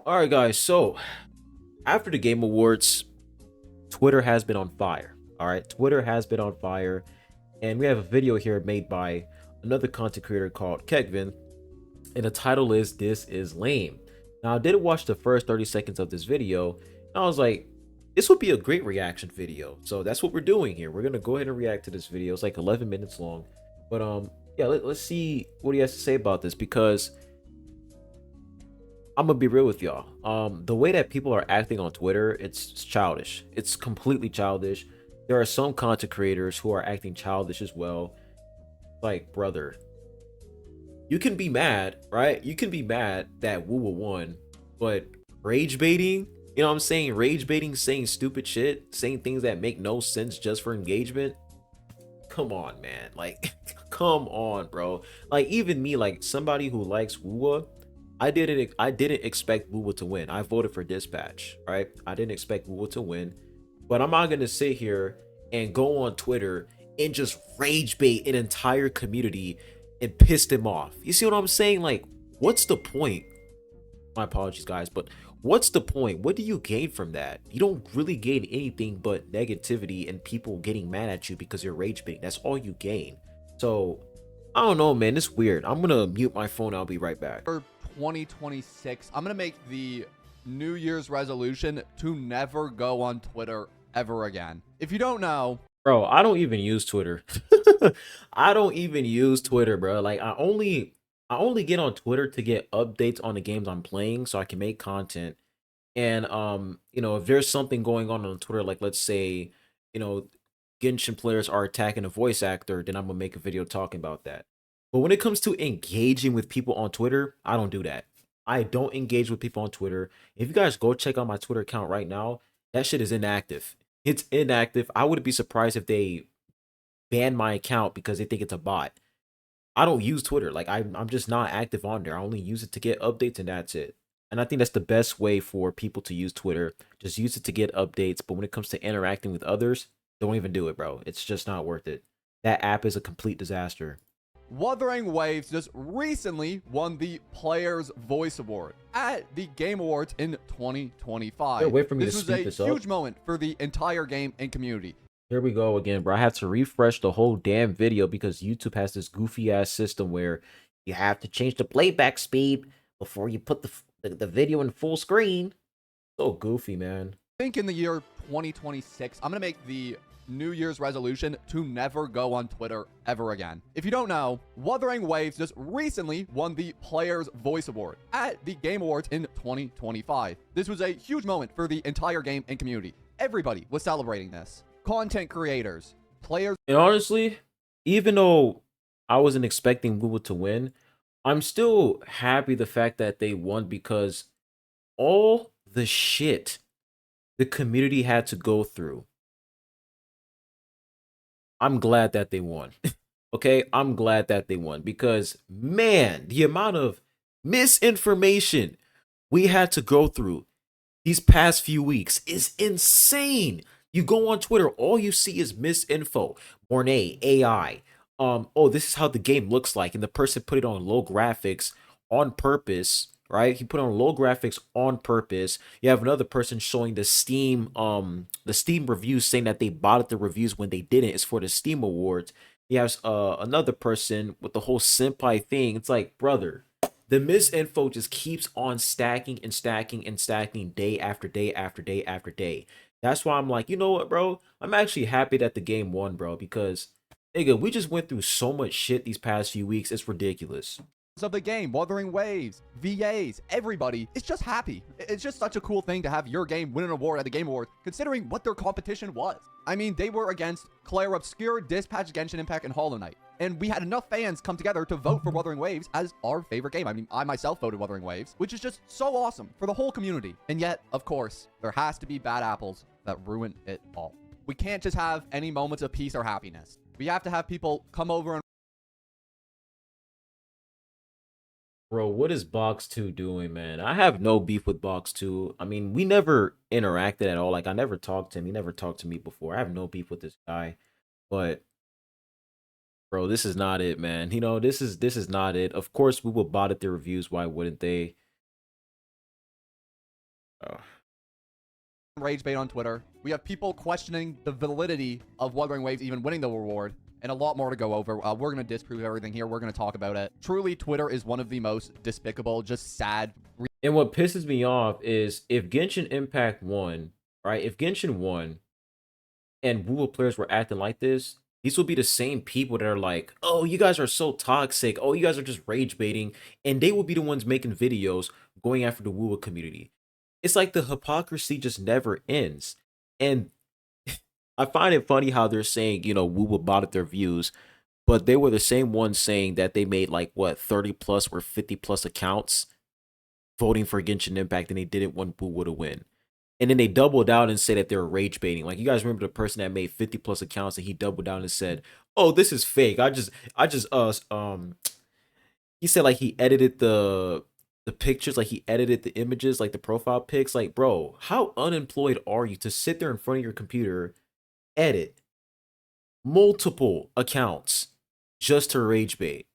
All right, guys. So after the Game Awards, Twitter has been on fire. All right, Twitter has been on fire, and we have a video here made by another content creator called Kegvin, and the title is "This is Lame." Now, I did watch the first 30 seconds of this video, and I was like, this would be a great reaction video. So that's what we're doing here. We're gonna go ahead and react to this video. It's like 11 minutes long, but yeah, let's see what he has to say about this because I'm gonna be real with y'all. The way that people are acting on Twitter, it's childish. It's completely childish. There are some content creators who are acting childish as well. Like, brother, you can be mad, right? You can be mad that WuWa won, but rage baiting, you know what I'm saying? Rage baiting, saying stupid shit, saying things that make no sense just for engagement. Come on, man. Like, come on, bro. Like, even me, like somebody who likes WuWa, I didn't expect WuWa to win. I voted for Dispatch, right? I didn't expect WuWa to win. But I'm not gonna sit here and go on Twitter and just rage bait an entire community and piss them off. You see what I'm saying? Like, what's the point? My apologies, guys, but what's the point? What do you gain from that? You don't really gain anything but negativity and people getting mad at you because you're rage baiting. That's all you gain. So I don't know, man. It's weird. I'm gonna mute my phone. I'll be right back. For 2026, I'm gonna make the New Year's resolution to never go on Twitter ever again. If you don't know, Bro, I don't even use Twitter. I don't even use Twitter, bro. Like I only get on Twitter to get updates on the games I'm playing so I can make content. And if there's something going on Twitter, like let's say, you know, Genshin players are attacking a voice actor, then I'm gonna make a video talking about that. But when it comes to engaging with people on Twitter, I don't do that. I don't engage with people on Twitter. If you guys go check out my Twitter account right now, that shit is inactive. It's inactive. I wouldn't be surprised if they ban my account because they think it's a bot. I don't use Twitter. Like I'm just not active on there. I only use it to get updates and that's it. And I think that's the best way for people to use Twitter. Just use it to get updates. But when it comes to interacting with others, don't even do it, bro. It's just not worth it. That app is a complete disaster. Wuthering Waves just recently won the Player's Voice Award at the Game Awards in 2025. Wait for me this to was speed a this up. huge moment for the entire game and community. Here we go again, bro. I have to refresh the whole damn video because YouTube has this goofy ass system where you have to change the playback speed before you put the video in full screen. So goofy, man. I think in the year 2026, I'm gonna make the New Year's resolution to never go on Twitter ever again. If you don't know, Wuthering Waves just recently won the Player's Voice Award at the Game Awards in 2025. This was a huge moment for the entire game and community. Everybody was celebrating this. Content creators, players. And honestly, even though I wasn't expecting WuWa to win, I'm still happy the fact that they won because all the shit the community had to go through, I'm glad that they won. Okay, I'm glad that they won because, man, the amount of misinformation we had to go through these past few weeks is insane. You go on Twitter, all you see is misinfo. Mornay, AI. Oh, this is how the game looks like, and the person put it on low graphics on purpose, right? He put on low graphics on purpose. You have another person showing the Steam reviews saying that they botted the reviews when they didn't. It's for the Steam Awards. You have another person with the whole senpai thing. It's like, brother, the misinfo just keeps on stacking and stacking and stacking day after day after day after day. That's why I'm like, you know what, bro? I'm actually happy that the game won, bro, because nigga, we just went through so much shit these past few weeks. It's ridiculous. Of the game, Wuthering Waves, VAs, everybody is just happy. It's just such a cool thing to have your game win an award at the Game Awards, considering what their competition was. I mean, they were against Claire Obscure, Dispatch, Genshin Impact, and Hollow Knight. And we had enough fans come together to vote for Wuthering Waves as our favorite game. I mean, I myself voted Wuthering Waves, which is just so awesome for the whole community. And yet, of course, there has to be bad apples that ruin it all. We can't just have any moments of peace or happiness. We have to have people come over and Bro, what is Box 2 doing, man? I have no beef with Box 2. I mean, we never interacted at all. Like, I never talked to him. He never talked to me before. I have no beef with this guy. But, bro, this is not it, man. This is not it. Of course, we will bot at the reviews. Why wouldn't they? rage bait on Twitter. We have people questioning the validity of Wuthering Waves even winning the reward, and a lot more to go over. We're going to disprove everything here. We're going to talk about it. Truly, Twitter is one of the most despicable, just sad. And what pisses me off is if Genshin Impact won, right? If Genshin won and WuWa players were acting like this, these will be the same people that are like, oh, you guys are so toxic. Oh, you guys are just rage baiting. And they will be the ones making videos going after the WuWa community. It's like the hypocrisy just never ends. And I find it funny how they're saying, you know, WuWa botted their views, but they were the same ones saying that they made like what 30 plus or 50 plus accounts voting for Genshin Impact and they didn't want WuWa to win. And then they doubled down and said that they were rage baiting. Like, you guys remember the person that made 50 plus accounts and he doubled down and said, "Oh, this is fake. He said like he edited the pictures, like he edited the images, like the profile pics. Like, bro, how unemployed are you to sit there in front of your computer, edit multiple accounts just to rage bait?"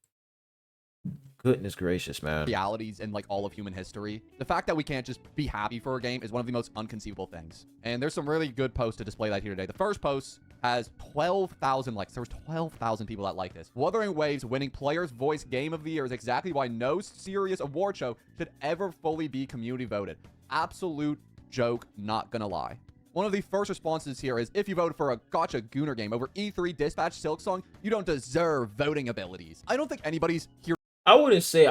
Goodness gracious, man. Realities in like all of human history. The fact that we can't just be happy for a game is one of the most unconceivable things. And there's some really good posts to display that here today. The first post has 12,000 likes. There was 12,000 people that like this. Wuthering Waves winning Player's Voice Game of the Year is exactly why no serious award show should ever fully be community voted. Absolute joke, not gonna lie. One of the first responses here is, if you voted for a Gacha Gooner game over E3 Dispatch Silksong, you don't deserve voting abilities. I don't think anybody's here. I wouldn't say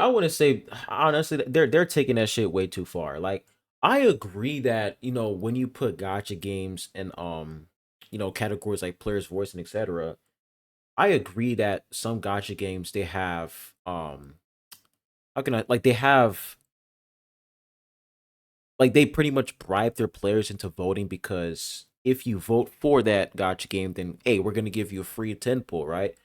honestly, they're taking that shit way too far. Like, I agree that, you know, when you put gacha games and you know, categories like player's voice and etc., I agree that some gacha games they have how can I, like, they have, like, they pretty much bribe their players into voting, because if you vote for that gacha game, then hey, we're gonna give you a free 10 pull, right?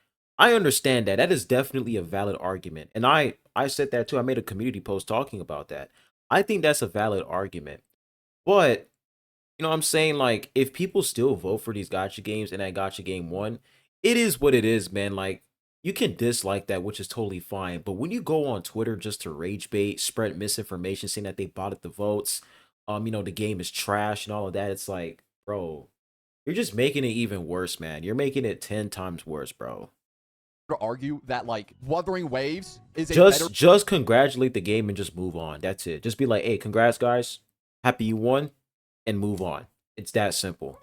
I understand that. That is definitely a valid argument. And I said that too. I made a community post talking about that. I think that's a valid argument. But, you know what I'm saying? Like, if people still vote for these gacha games and that gacha game won, it is what it is, man. Like, you can dislike that, which is totally fine. But when you go on Twitter just to rage bait, spread misinformation, saying that they botted the votes, you know, the game is trash and all of that, it's like, bro, you're just making it even worse, man. You're making it 10 times worse, bro. To argue that like Wuthering Waves is a better Just congratulate the game and just move on. That's it. Just be like, hey, congrats guys, happy you won, and move on. It's that simple.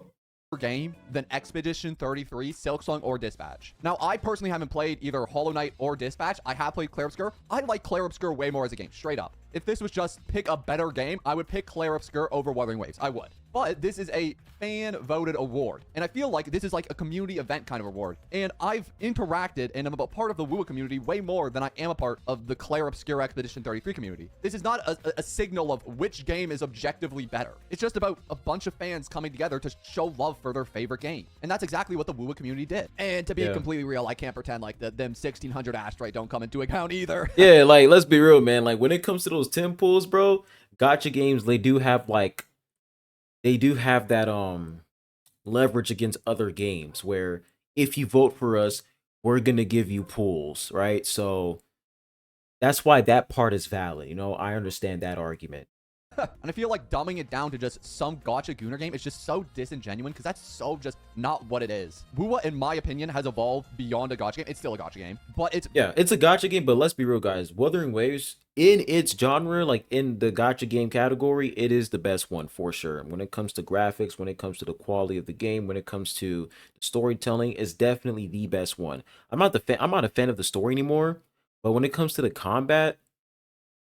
game than Expedition 33, Silksong, or Dispatch. Now, I personally haven't played either Hollow Knight or Dispatch. I have played Clair Obscur. I like Clair Obscur way more as a game, straight up. If this was just pick a better game, I would pick Clair Obscur over Wuthering Waves. I would. But this is a fan-voted award. And I feel like this is like a community event kind of award. And I've interacted and I'm a part of the WuWa community way more than I am a part of the Clair Obscur Expedition 33 community. This is not a signal of which game is objectively better. It's just about a bunch of fans coming together to show love for their favorite game. And that's exactly what the WuWa community did. And to be completely real, I can't pretend like them 1600 Astrite don't come into account either. Yeah, like, let's be real, man. Like, when it comes to those 10 pulls, bro, gacha games, they do have like, they do have that leverage against other games where if you vote for us, we're gonna give you pulls, right? So that's why that part is valid. You know, I understand that argument. And I feel like dumbing it down to just some Gacha Gooner game is just so disingenuous because that's so just not what it is. WuWa, in my opinion, has evolved beyond a Gacha game. It's still a Gacha game, but it's... Yeah, it's a Gacha game, but let's be real, guys. Wuthering Waves, in its genre, like in the Gacha game category, it is the best one for sure. When it comes to graphics, when it comes to the quality of the game, when it comes to storytelling, it's definitely the best one. I'm not a fan of the story anymore, but when it comes to the combat,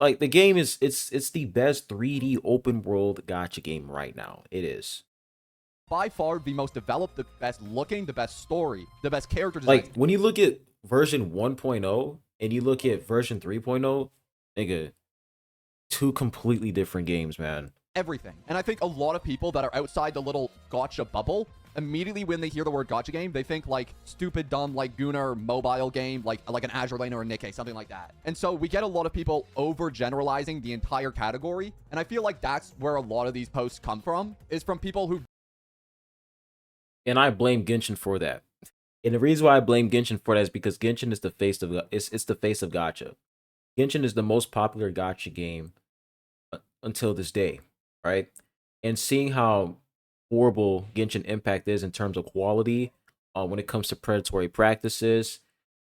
like, the game is, it's the best 3D open world gacha game right now. It is by far the most developed, the best looking, the best story, the best character design. like, when you look at version 1.0 and you look at version 3.0, nigga, two completely different games, man. Everything. And I think a lot of people that are outside the little Gacha bubble, immediately when they hear the word Gacha game, they think like stupid, dumb, like Gooner mobile game, like an Azure Lane or a Nikkei, something like that. And so we get a lot of people overgeneralizing the entire category. And I feel like that's where a lot of these posts come from, is from people who... And I blame Genshin for that. And the reason why I blame Genshin for that is because Genshin is the face of it's the face of Gacha. Genshin is the most popular Gacha game until this day, right? And seeing how horrible Genshin Impact is in terms of quality when it comes to predatory practices.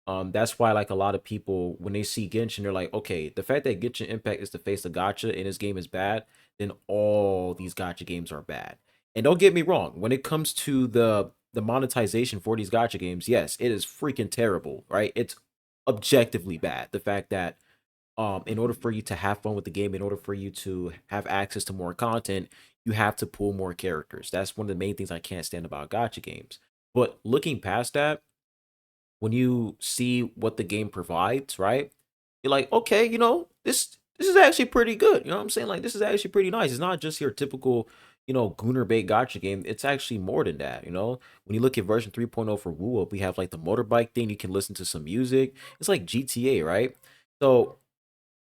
That's why like a lot of people when they see Genshin, they're like, okay, the fact that Genshin Impact is the face of Gacha and this game is bad, then all these Gacha games are bad. And don't get me wrong, when it comes to the monetization for these Gacha games, yes, it is freaking terrible, right? It's objectively bad. The fact that in order for you to have fun with the game, in order for you to have access to more content, you have to pull more characters. That's one of the main things I can't stand about Gacha games. But looking past that, when you see what the game provides, right? You're like, okay, this is actually pretty good. You know what I'm saying? Like this is actually pretty nice. It's not just your typical, Gooner bait gotcha game. It's actually more than that. When you look at version 3.0 for WuWa, we have like the motorbike thing. You can listen to some music. It's like GTA, right? So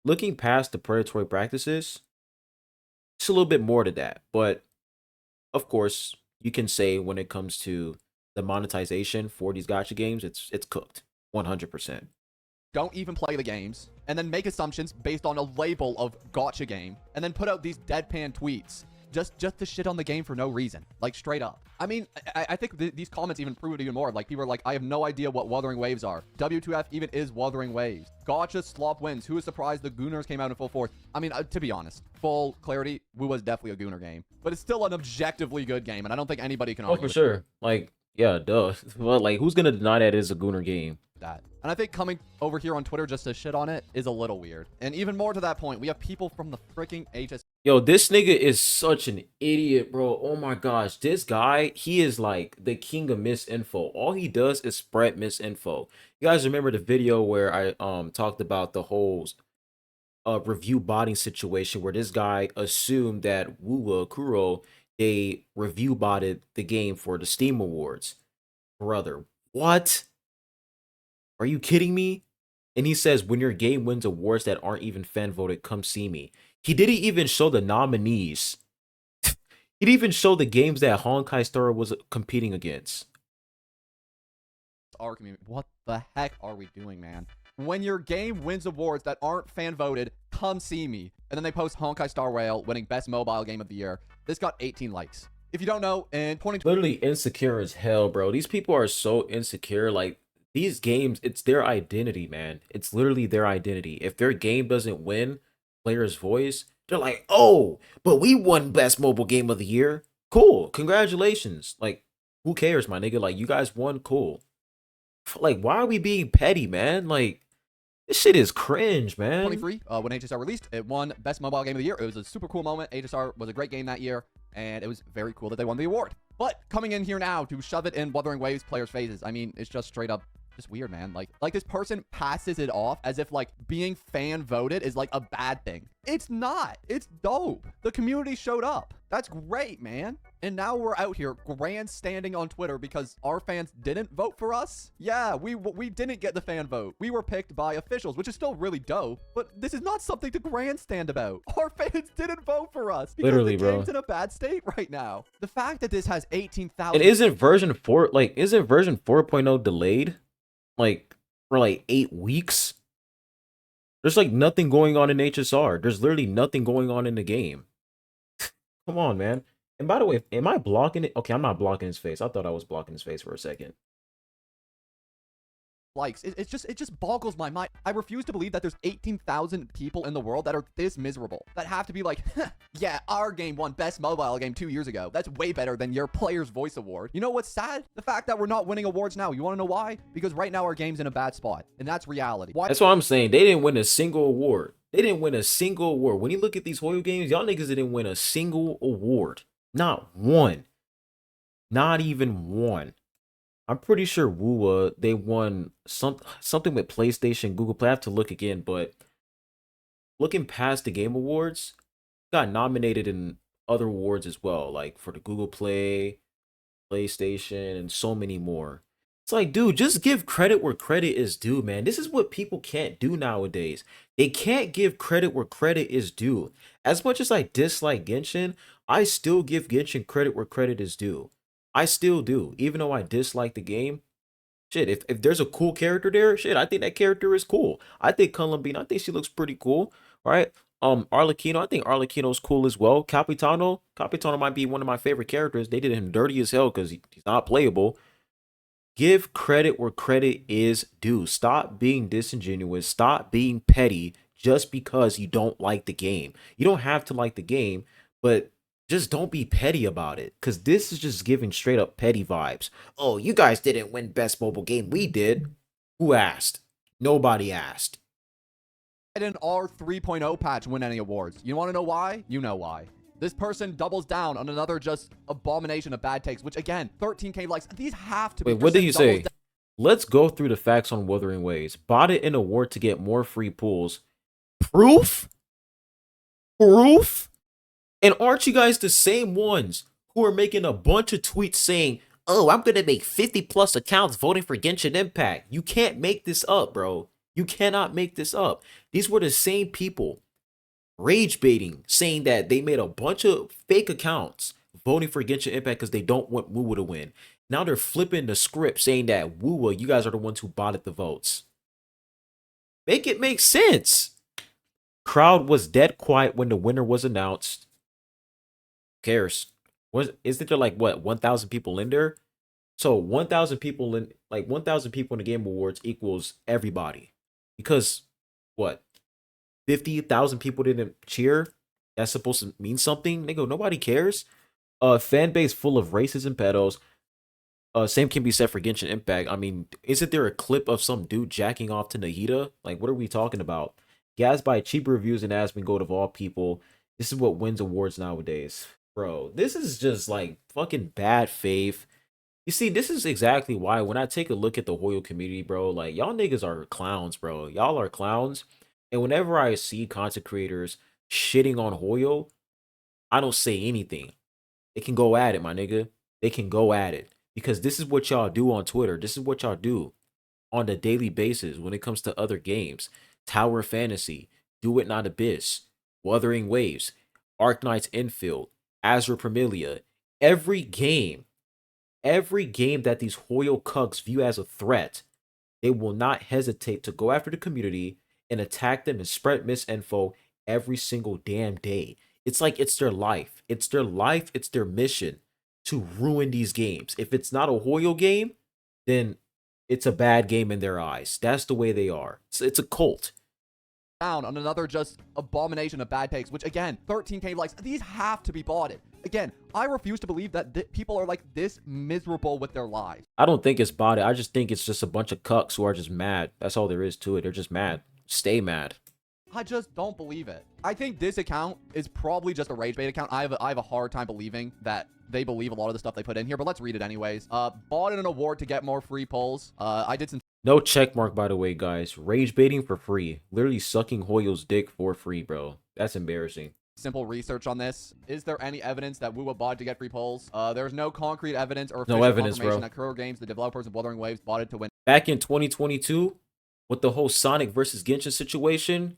looking past the predatory practices, it's a little bit more to that. But of course, you can say when it comes to the monetization for these gotcha games, it's cooked 100%. Don't even play the games, and then make assumptions based on a label of gotcha game, and then put out these deadpan tweets just to shit on the game for no reason, like straight up. I mean, I think these comments even prove it even more. Like people are like, I have no idea what Wuthering Waves are. W2F even is Wuthering Waves. Gotcha slop wins. Who is surprised the Gooners came out in full force? I mean, to be honest, full clarity, Wu was definitely a Gooner game, but it's still an objectively good game, and I don't think anybody can Oh, argue for with sure. Like, yeah, duh. Well, like, who's gonna deny that it is a Gooner game? that. And I think coming over here on Twitter just to shit on it is a little weird. And even more to that point, we have people from the freaking HS. Yo, this nigga is such an idiot, bro. Oh my gosh. This guy, he is like the king of misinfo. All he does is spread misinfo. You guys remember the video where I talked about the whole review botting situation where this guy assumed that WuWa Kuro they review botted the game for the Steam Awards. Brother, what? Are you kidding me? And he says, when your game wins awards that aren't even fan voted, come see me. He didn't even show the nominees. He didn't even show the games that Honkai Star was competing against. Our community. What the heck are we doing, man? When your game wins awards that aren't fan voted, come see me. And then they post Honkai Star Rail winning best mobile game of the year. This got 18 likes. If you don't know, in 2020, Literally insecure as hell, bro. These people are so insecure. Like, these games, it's their identity, man. It's literally their identity. If their game doesn't win players' voice, they're like, oh, but we won best mobile game of the year. Cool. Congratulations. Like, who cares, my nigga? Like, you guys won. Cool. Like, why are we being petty, man? Like, this shit is cringe, man. 23, when HSR released, it won best mobile game of the year. It was a super cool moment. HSR was a great game that year, and it was very cool that they won the award. But coming in here now to shove it in Wuthering Waves players' faces, I mean, it's just straight up just weird, man. Like this person passes it off as if like being fan voted is like a bad thing. It's not. It's dope. The community showed up. That's great, man. And now we're out here grandstanding on Twitter because our fans didn't vote for us. Yeah, we didn't get the fan vote. We were picked by officials, which is still really dope. But this is not something to grandstand about. Our fans didn't vote for us because Literally, the bro. game's in a bad state right now. The fact that this has 18,000. And isn't version 4.0 delayed? Like, for like 8 weeks? There's like nothing going on in HSR. There's literally nothing going on in the game. Come on, man. And by the way, am I blocking it? Okay, I'm not blocking his face. I thought I was blocking his face for a second. Likes. It just boggles my mind. I refuse to believe that there's 18,000 people in the world that are this miserable, that have to be like, yeah, our game won best mobile game 2 years ago. That's way better than your player's voice award. You know what's sad? The fact that we're not winning awards now. You want to know why? Because right now our game's in a bad spot, and that's reality. Why? That's what I'm saying. They didn't win a single award. They didn't win a single award. When you look at these Hoyo games, y'all niggas didn't win a single award. Not one. Not even one. I'm pretty sure WuWa, they won something with PlayStation, Google Play. I have to look again, but looking past the Game Awards, got nominated in other awards as well, like for the Google Play, PlayStation, and so many more. It's like, dude, just give credit where credit is due, man. This is what people can't do nowadays. They can't give credit where credit is due. As much as I dislike Genshin, I still give Genshin credit where credit is due. I still do, even though I dislike the game. Shit, if there's a cool character there, shit, I think that character is cool. I think Columbine, I think she looks pretty cool, right? Arlecchino, I think Arlecchino's cool as well. Capitano might be one of my favorite characters. They did him dirty as hell because he's not playable. Give credit where credit is due. Stop being disingenuous. Stop being petty just because you don't like the game. You don't have to like the game, but just don't be petty about it. Because this is just giving straight up petty vibes. Oh, you guys didn't win Best Mobile Game. We did. Who asked? Nobody asked. An R 3.0 patch win any awards. You want to know why? You know why. This person doubles down on another just abomination of bad takes, which again, 13K likes. These have to be. Wait, what did you say? Let's go through the facts on Wuthering Waves. Bought it in award to get more free pools. Proof? Proof? And aren't you guys the same ones who are making a bunch of tweets saying, oh, I'm going to make 50 plus accounts voting for Genshin Impact? You can't make this up, bro. You cannot make this up. These were the same people rage baiting, saying that they made a bunch of fake accounts voting for Genshin Impact because they don't want WuWa to win. Now they're flipping the script saying that WuWa, you guys are the ones who botted the votes. Make it make sense. Crowd was dead quiet when the winner was announced. Who cares? Isn't there like what 1,000 people in there? So 1,000 people in 1,000 people in the Game Awards equals everybody. Because what? 50,000 people didn't cheer? That's supposed to mean something? Nigga, nobody cares. Fan base full of racism pedos. Same can be said for Genshin Impact. I mean, isn't there a clip of some dude jacking off to Nahida? Like, what are we talking about? Gas by cheap reviews and Asmongold of all people. This is what wins awards nowadays. Bro, this is just like fucking bad faith. You see, this is exactly why when I take a look at the Hoyo community, bro, like y'all niggas are clowns, bro. Y'all are clowns. And whenever I see content creators shitting on Hoyo, I don't say anything. They can go at it, my nigga. They can go at it. Because this is what y'all do on Twitter. This is what y'all do on a daily basis when it comes to other games. Tower Fantasy, Do It Not Abyss, Wuthering Waves, Arknight's Infield, Azure Premilia. Every game that these Hoyo cucks view as a threat, they will not hesitate to go after the community and attack them and spread misinfo every single damn day. It's like it's their life. It's their life. It's their mission to ruin these games. If it's not a Hoyo game, then it's a bad game in their eyes. That's the way they are. It's a cult. Down on another just abomination of bad takes, which again, 13K likes. These have to be botted. Again, I refuse to believe that people are like this miserable with their lives. I don't think it's botted. I just think it's just a bunch of cucks who are just mad. That's all there is to it. They're just mad. Stay mad. I just don't believe it. I think this account is probably just a rage bait account. I have a hard time believing that they believe a lot of the stuff they put in here, but let's read it anyways. Bought an award to get more free polls. I did some... No check mark, by the way, guys. Rage baiting for free. Literally sucking Hoyo's dick for free, bro. That's embarrassing. Simple research on this. Is there any evidence that WuWa bought to get free polls? There's no concrete evidence or official confirmation that Kuro Games, the developers of Wuthering Waves, bought it to win. Back in 2022, with the whole Sonic versus Genshin situation,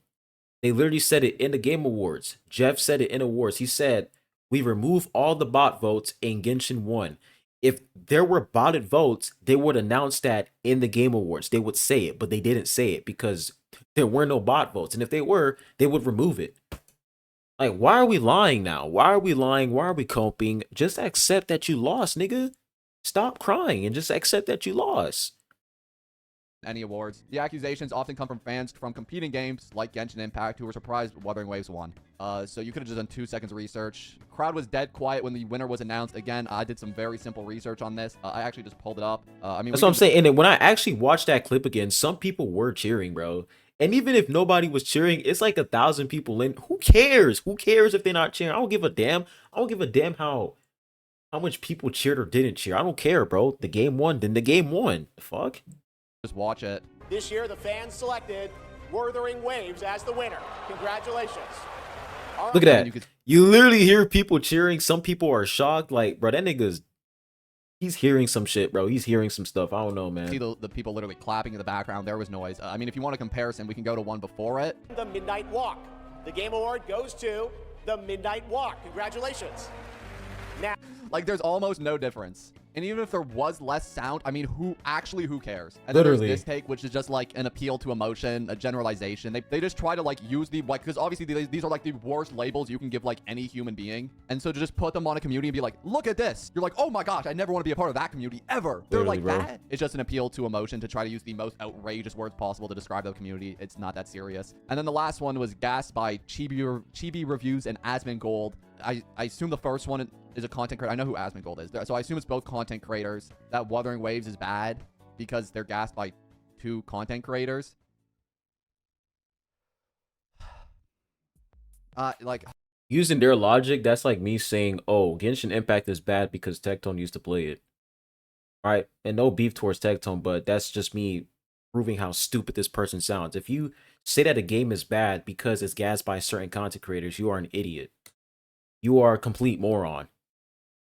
they literally said it in the Game Awards. Jeff said it in awards. He said, we remove all the bot votes and Genshin won. If there were botted votes, they would announce that in the Game Awards. They would say it, but they didn't say it because there were no bot votes. And if they were, they would remove it. Like, why are we lying now? Why are we lying? Why are we coping? Just accept that you lost, nigga. Stop crying and just accept that you lost. Any awards. The accusations often come from fans from competing games like Genshin Impact who were surprised Wuthering Waves won. So you could have just done 2 seconds research. Crowd was dead quiet when the winner was announced. Again, I did some very simple research on this. I actually just pulled it up. I mean, that's what I'm saying. And then when I actually watched that clip again, some people were cheering, bro. And even if nobody was cheering, it's like 1,000 people in. Who cares? Who cares if they're not cheering? I don't give a damn. I don't give a damn how much people cheered or didn't cheer. I don't care, bro. The game won, then the game won. The fuck? Just watch it. This year, the fans selected Wuthering Waves as the winner. Congratulations. Look at that. You literally hear people cheering. Some people are shocked. Like, bro, that nigga's... He's hearing some shit, bro. He's hearing some stuff. I don't know, man. See the people literally clapping in the background. There was noise. I mean, if you want a comparison, we can go to one before it. The Midnight Walk. The Game Award goes to the Midnight Walk. Congratulations. Now, like, there's almost no difference And even if there was less sound, I mean, who cares? And Literally. then there's this take, which is just like an appeal to emotion, a generalization. They just try to like use the, like, because obviously these are like the worst labels you can give like any human being. And so to just put them on a community and be like, look at this. You're like, oh my gosh, I never want to be a part of that community ever. They're Literally, like bro. that. It's just an appeal to emotion to try to use the most outrageous words possible to describe the community. It's not that serious. And then the last one was gassed by Chibi Reviews and Asmongold. I assume the first one is a content creator. I know who Asmongold is. So I assume it's both content creators. That Wuthering Waves is bad because they're gassed by 2 content creators. Like, Using their logic, that's like me saying, oh, Genshin Impact is bad because Tectone used to play it. Right? And no beef towards Tectone, but that's just me proving how stupid this person sounds. If you say that a game is bad because it's gassed by certain content creators, you are an idiot. You are a complete moron.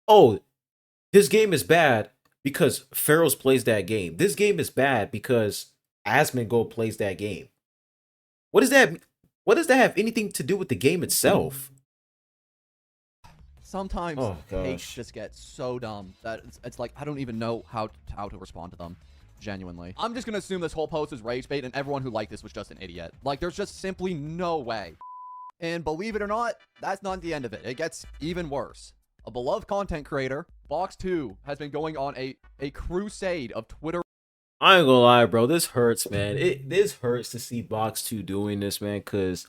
Oh, this game is bad because Faros plays that game. This game is bad because Asmongold plays that game. What does that have anything to do with the game itself? sometimes Oh, takes gosh. just get so dumb that it's like I don't even know how to respond to them. Genuinely. I'm just gonna assume this whole post is rage bait and everyone who liked this was just an idiot. Like, there's just simply no way. And believe it or not, that's not the end of it. It gets even worse. A beloved content creator, Box2, has been going on a crusade of Twitter. I ain't gonna lie, bro. This hurts, man. This hurts to see Box 2 doing this, man. Cause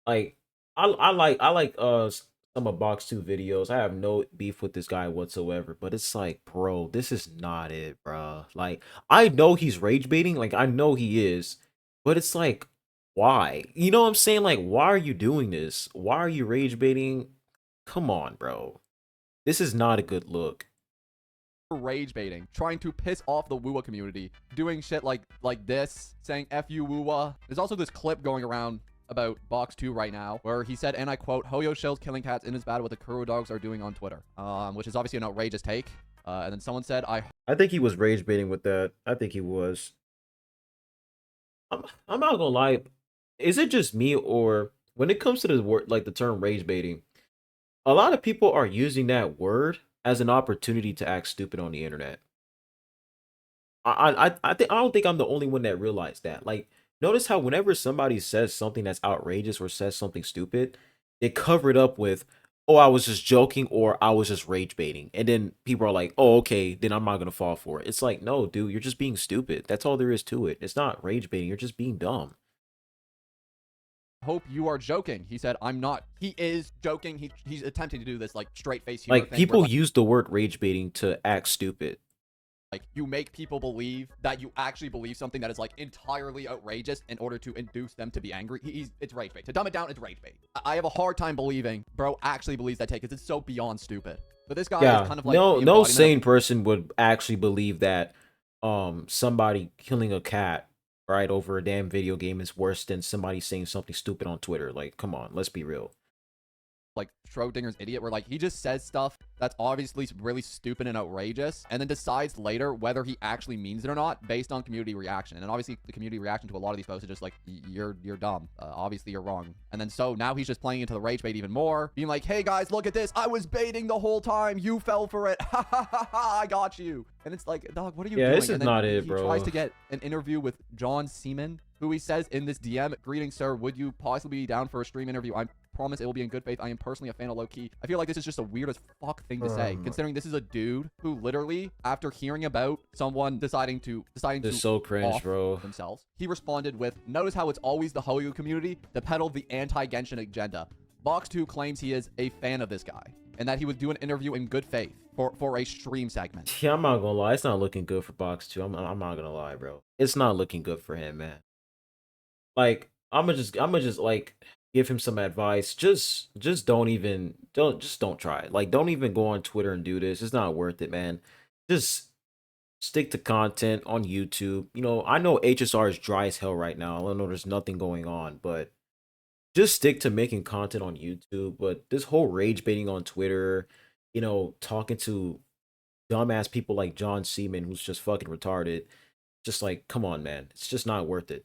like I like some of Box 2 videos. I have no beef with this guy whatsoever. But it's like, bro, this is not it, bro. Like, I know he's rage baiting, like I know he is, but it's like, why? You know what I'm saying? Like, why are you doing this? Why are you rage baiting? Come on, bro. This is not a good look. Rage baiting, trying to piss off the WuWa community, doing shit like this, saying F you WuWa. There's also this clip going around about Box2 right now where he said, and I quote, Hoyo Shell's killing cats in his battle what the Kuro dogs are doing on Twitter, which is obviously an outrageous take. And then someone said, I think he was rage baiting with that. I think he was. I'm not gonna lie. Is it just me, or when it comes to the word, like the term rage baiting, a lot of people are using that word as an opportunity to act stupid on the internet. I don't think I'm the only one that realized that. Like, notice how whenever somebody says something that's outrageous or says something stupid, they cover it up with, "Oh, I was just joking," or "I was just rage baiting," and then people are like, "Oh, okay, then I'm not gonna fall for it." It's like, no, dude, you're just being stupid. That's all there is to it. It's not rage baiting. You're just being dumb. hope you are joking. He said, I'm not. He is joking. He's attempting to do this like straight face humor Like, thing people where, use the word rage baiting to act stupid. like you make people believe that you actually believe something that is like entirely outrageous in order to induce them to be angry. It's rage bait. To dumb it down, it's rage bait. I have a hard time believing bro actually believes that take because it's so beyond stupid. But this guy is kind of like no sane person would actually believe that somebody killing a cat right over a damn video game is worse than somebody saying something stupid on Twitter. Like, come on, let's be real. like Schrodinger's idiot, where like he just says stuff that's obviously really stupid and outrageous and then decides later whether he actually means it or not based on community reaction. And obviously the community reaction to a lot of these posts is just like, you're dumb, obviously you're wrong. And then so now he's just playing into the rage bait even more, being like, hey guys, look at this, I was baiting the whole time, you fell for it, ha ha ha ha, I got you. And it's like, dog, what are you doing? This is and then not it, he bro. tries to get an interview with John Seaman, who he says in this DM, greetings sir, would you possibly be down for a stream interview? I promise it will be in good faith. I am personally a fan of low-key. I feel like this is just a weird as fuck thing to say, considering this is a dude who literally, after hearing about someone deciding to so cringe, off bro. themselves, he responded with, notice how it's always the Hoyo community to peddle the anti-Genshin agenda. Box2 claims he is a fan of this guy and that he would do an interview in good faith for a stream segment. Yeah, I'm not gonna lie, it's not looking good for Box 2. I'm not gonna lie, bro. It's not looking good for him, man. Like, I'm gonna just like give him some advice. Just don't try it. Like, don't even go on Twitter and do this. It's not worth it, man. Just stick to content on YouTube. You know, I know HSR is dry as hell right now. I know there's nothing going on, but just stick to making content on YouTube. But this whole rage baiting on Twitter, you know, talking to dumbass people like John Seaman, who's just fucking retarded. Just like, come on, man. It's just not worth it.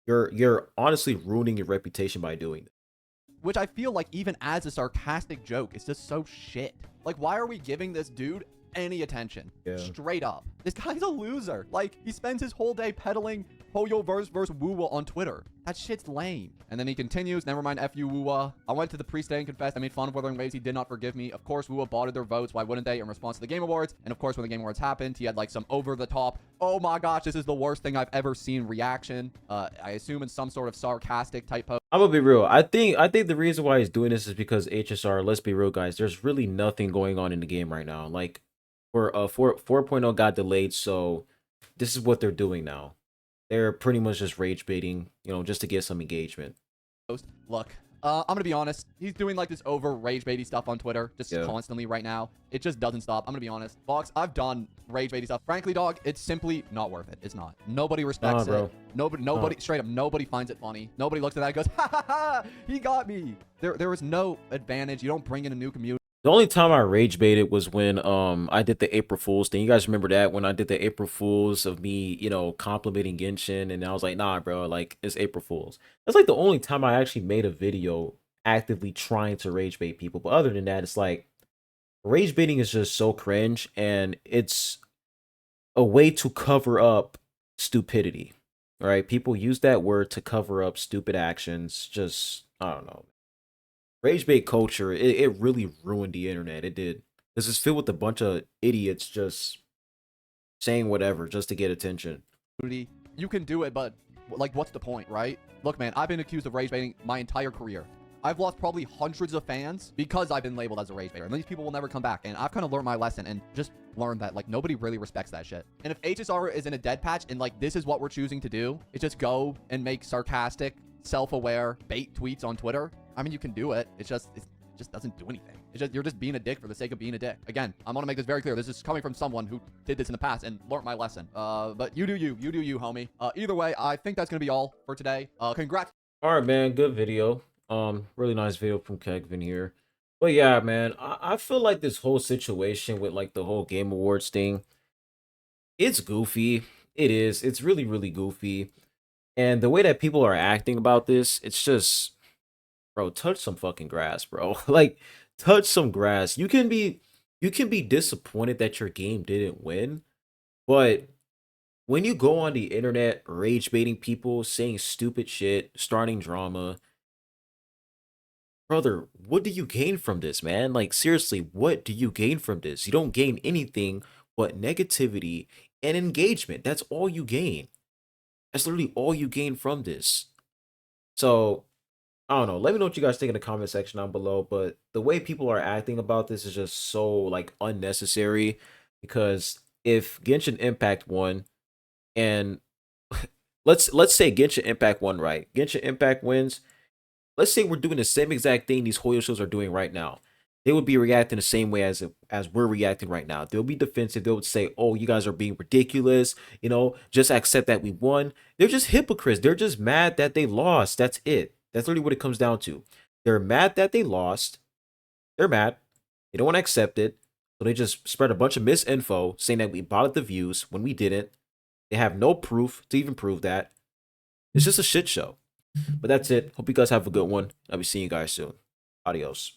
You're honestly ruining your reputation by doing it. Which I feel like even as a sarcastic joke, it's just so shit. Like, why are we giving this dude any attention. Yeah. Straight up. This guy's a loser. Like, he spends his whole day peddling Hoyoverse versus WuWa on Twitter. That shit's lame. And then he continues, never mind, F you, WuWa. I went to the priest and confessed. I made fun of Wuthering Waves. He did not forgive me. Of course, WuWa botted their votes. Why wouldn't they? In response to the Game Awards. And of course, when the Game Awards happened, he had like some over-the-top, oh my gosh, this is the worst thing I've ever seen reaction. I assume in some sort of sarcastic type post. I'm gonna be real. I think the reason why he's doing this is because HSR, let's be real, guys, there's really nothing going on in the game right now. Like, 4.0 got delayed, so this is what they're doing now. They're pretty much just rage baiting, you know, just to get some engagement. Look, I'm gonna be honest. He's doing like this over rage baity stuff on Twitter just constantly right now. It just doesn't stop. I'm gonna be honest. Fox, I've done rage baity stuff. Frankly, dog, it's simply not worth it. It's not. Nobody respects it. Nobody, straight up, nobody finds it funny. Nobody looks at that and goes, ha ha ha, he got me. There is no advantage. You don't bring in a new community. The only time I rage baited was when I did the April Fool's thing. You guys remember that, when I did the April Fool's of me, you know, complimenting Genshin, and I was like, nah, bro, like, it's April Fool's. That's like the only time I actually made a video actively trying to rage bait people. But other than that, it's like, rage baiting is just so cringe, and it's a way to cover up stupidity. All right, people use that word to cover up stupid actions. Just, I don't know. Rage bait culture, it really ruined the internet. It did. This is filled with a bunch of idiots just saying whatever just to get attention. You can do it, but like, what's the point, right? Look, man, I've been accused of rage baiting my entire career. I've lost probably hundreds of fans because I've been labeled as a rage baiter. And these people will never come back. And I've kind of learned my lesson and just learned that, like, nobody really respects that shit. And if HSR is in a dead patch and, like, this is what we're choosing to do, is just go and make sarcastic, self-aware bait tweets on Twitter, I mean, you can do it. It just doesn't do anything. It's just, you're just being a dick for the sake of being a dick. Again, I want to make this very clear. This is coming from someone who did this in the past and learned my lesson. But you do you, homie. Either way, I think that's gonna be all for today. Congrats. All right, man. Good video. Really nice video from Kegvin here. But yeah, man, I feel like this whole situation with like the whole Game Awards thing, it's goofy. It is. It's really, really goofy. And the way that people are acting about this, it's just, bro, touch some fucking grass, bro. Like, touch some grass. You can be disappointed that your game didn't win, but when you go on the internet rage baiting people, saying stupid shit, starting drama, brother, what do you gain from this, man? Like, seriously, what do you gain from this? You don't gain anything but negativity and engagement. That's all you gain. That's literally all you gain from this. So, I don't know. Let me know what you guys think in the comment section down below. But the way people are acting about this is just so, like, unnecessary. Because if Genshin Impact won, and let's say Genshin Impact won, right? Genshin Impact wins. Let's say we're doing the same exact thing these Hoyo shows are doing right now. They would be reacting the same way as we're reacting right now. They'll be defensive. They would say, oh, you guys are being ridiculous. You know, just accept that we won. They're just hypocrites. They're just mad that they lost. That's it. That's literally what it comes down to. They're mad that they lost. They're mad. They don't want to accept it. So they just spread a bunch of misinfo saying that we botted the views when we didn't. They have no proof to even prove that. It's just a shit show. But that's it. Hope you guys have a good one. I'll be seeing you guys soon. Adios.